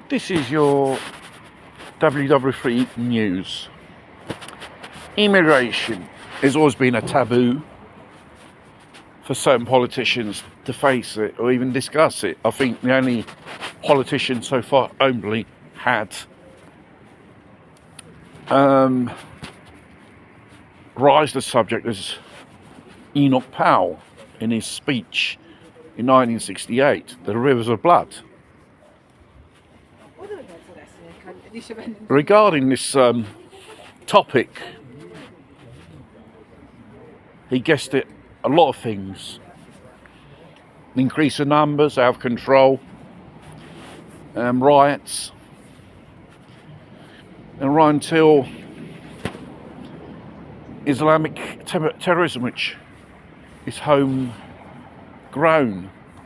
This is your WW3 news. Immigration has always been a taboo for certain politicians to face it or even discuss it. I think the only politician so far openly had raised the subject as Enoch Powell in his speech in 1968, The Rivers of Blood. Regarding this topic, he guessed it a lot of things. Increase of numbers, out of control, riots, and right until Islamic terrorism, which is homegrown,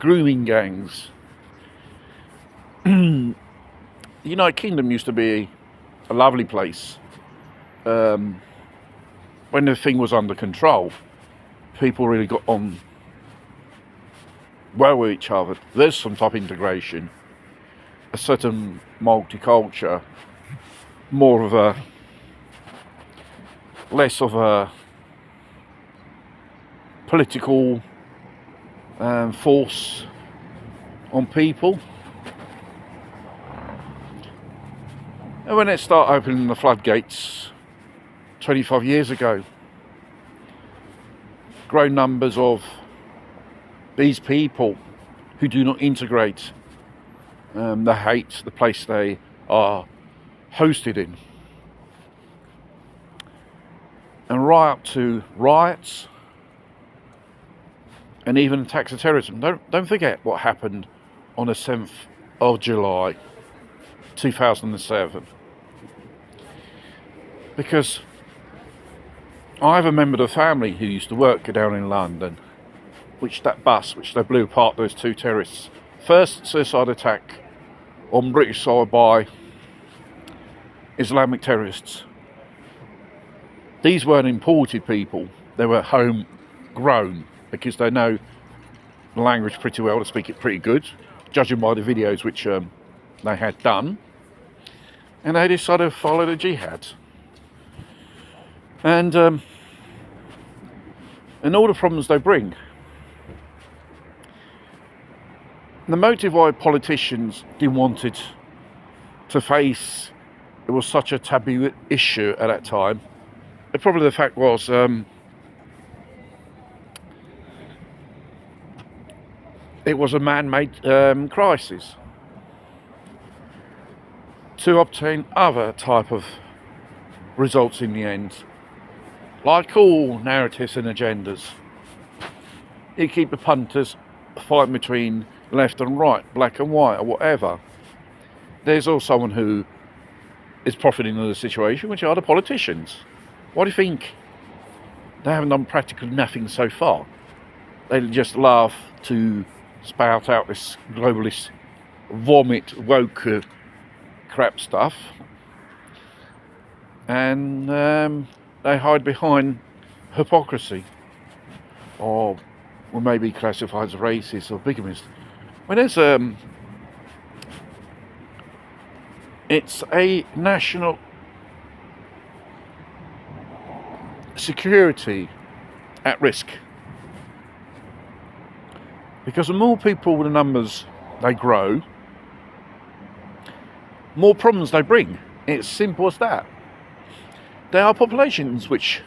grooming gangs. The United Kingdom used to be a lovely place when the thing was under control. People really got on well with each other. There's some type of integration, a certain multicultural, more of a, less of a political force on people. And when it started opening the floodgates 25 years ago, growing numbers of these people who do not integrate, they hate the place they are hosted in. And right up to riots and even attacks of terrorism. Don't forget what happened on the 7th of July 2007. Because I have a member of the family who used to work down in London, that bus which they blew apart, those two terrorists. First suicide attack on British soil by Islamic terrorists. These weren't imported people, they were homegrown because they know the language pretty well, they speak it pretty good, judging by the videos which they had done. And they decided to follow the jihad. And all the problems they bring. The motive why politicians didn't want it to face it was such a taboo issue at that time. Probably the fact was it was a man-made crisis to obtain other type of results in the end. Like all narratives and agendas, you keep the punters fighting between left and right, black and white, or whatever. There's also someone who is profiting of the situation, which are the politicians. What do you think? They haven't done practically nothing so far. They just laugh to spout out this globalist vomit, woke crap stuff. And they hide behind hypocrisy, or maybe classified as racist or bigamist. When it's a national security at risk, because the more people, the numbers they grow, more problems they bring. It's simple as that. There are populations which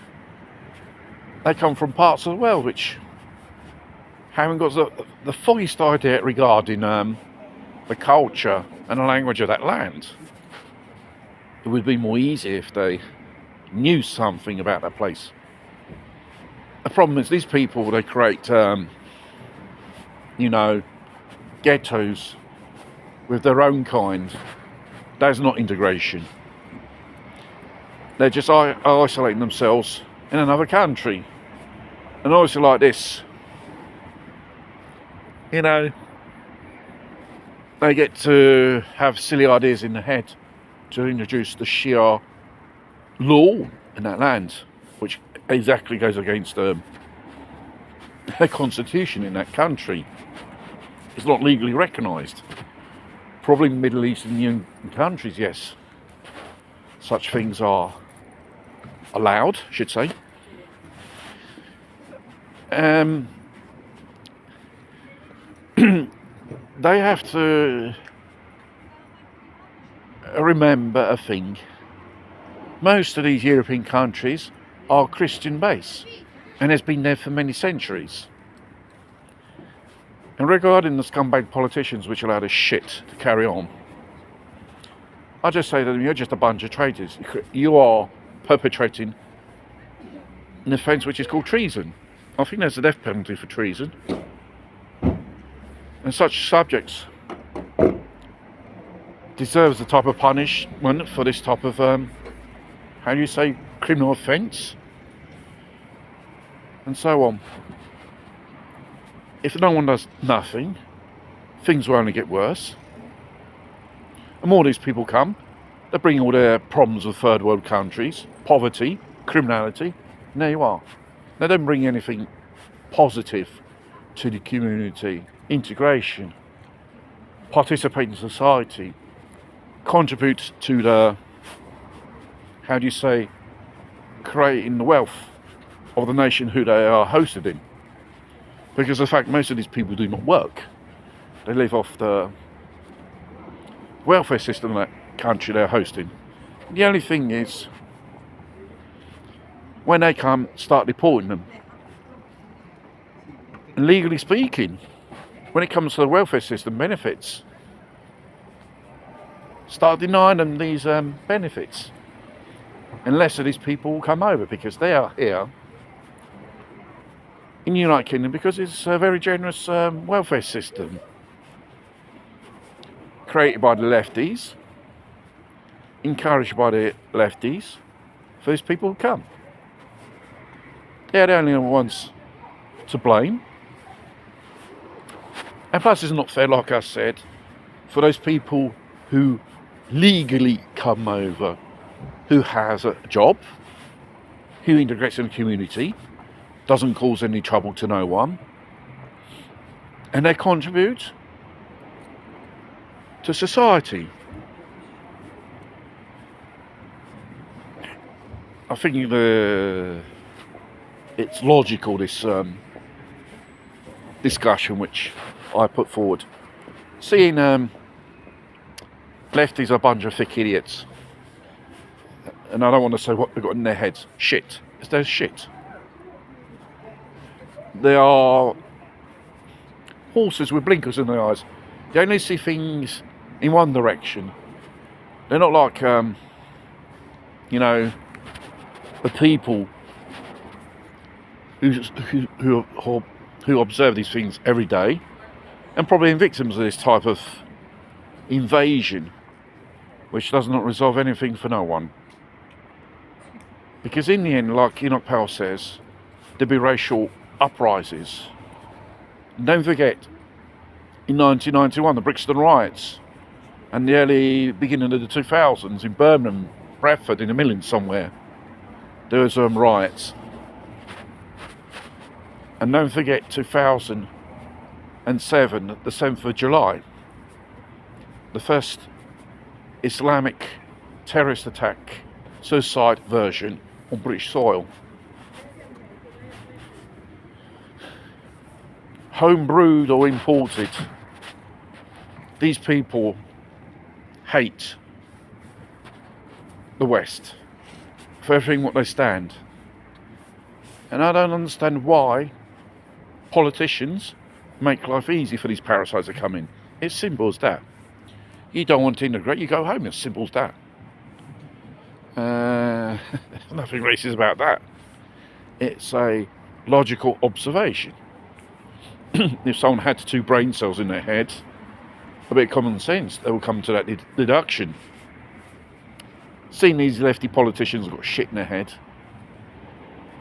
they come from parts of the world which haven't got the foggiest idea regarding the culture and the language of that land. It would be more easy if they knew something about that place. The problem is these people, they create, ghettos with their own kind. That's not integration. They're just isolating themselves in another country. And obviously like this, they get to have silly ideas in their head to introduce the Sharia law in that land, which exactly goes against the constitution in that country. It's not legally recognised. Probably Middle Eastern countries, yes, such things are allowed, I should say. They have to remember a thing. Most of these European countries are Christian based and has been there for many centuries. And regarding the scumbag politicians which allow this shit to carry on, I just say to them, you're just a bunch of traitors. You are perpetrating an offence which is called treason. I think there's a death penalty for treason. And such subjects deserves the type of punishment for this type of, how do you say, criminal offence? And so on. If no one does nothing, things will only get worse. The more these people come, they bring all their problems with third world countries, poverty, criminality, and there you are. They don't bring anything positive to the community. Integration, participate in society, contribute to the, how do you say, creating the wealth of the nation who they are hosted in. Because of the fact most of these people do not work. They live off the welfare system of that country they're hosting. The only thing is, when they come, start deporting them. And legally speaking, when it comes to the welfare system benefits, start denying them these benefits. And less of these people will come over because they are here in the United Kingdom because it's a very generous welfare system created by the lefties, encouraged by the lefties, for these people to come. They're the only ones to blame. And plus, it's not fair, like I said, for those people who legally come over, who has a job, who integrates in the community, doesn't cause any trouble to no one, and they contribute to society. I think it's logical, this discussion which I put forward. Seeing lefties are a bunch of thick idiots, and I don't want to say what they've got in their heads. Shit. There's shit. They are horses with blinkers in their eyes. They only see things in one direction. They're not like, the people who observe these things every day, and probably victims of this type of invasion, which does not resolve anything for no one. Because in the end, like Enoch Powell says, there'll be racial uprisings. And don't forget, in 1991, the Brixton riots, and the early beginning of the 2000s in Birmingham, Bradford, in the Midlands somewhere, there was riots. And don't forget 2007, the 7th of July, the first Islamic terrorist attack, suicide version on British soil. Home brewed or imported, these people hate the West for everything what they stand. And I don't understand why politicians make life easy for these parasites that come in. It's simple as that. You don't want to integrate, you go home. It's simple as that. Nothing racist about that. It's a logical observation. If someone had 2 brain cells in their head, a bit of common sense, they will come to that deduction. Seeing these lefty politicians have got shit in their head,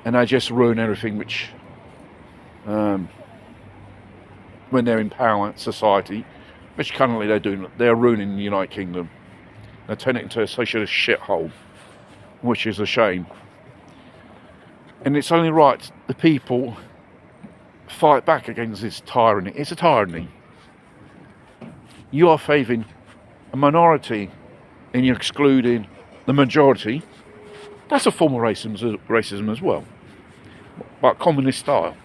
and they just ruin everything which, when they're in power, society, which currently they're doing, they're ruining the United Kingdom. They turn it into a socialist shithole, which is a shame. And it's only right the people fight back against this tyranny. It's a tyranny. You are favouring a minority and you're excluding the majority, that's a form of racism as well, but communist style.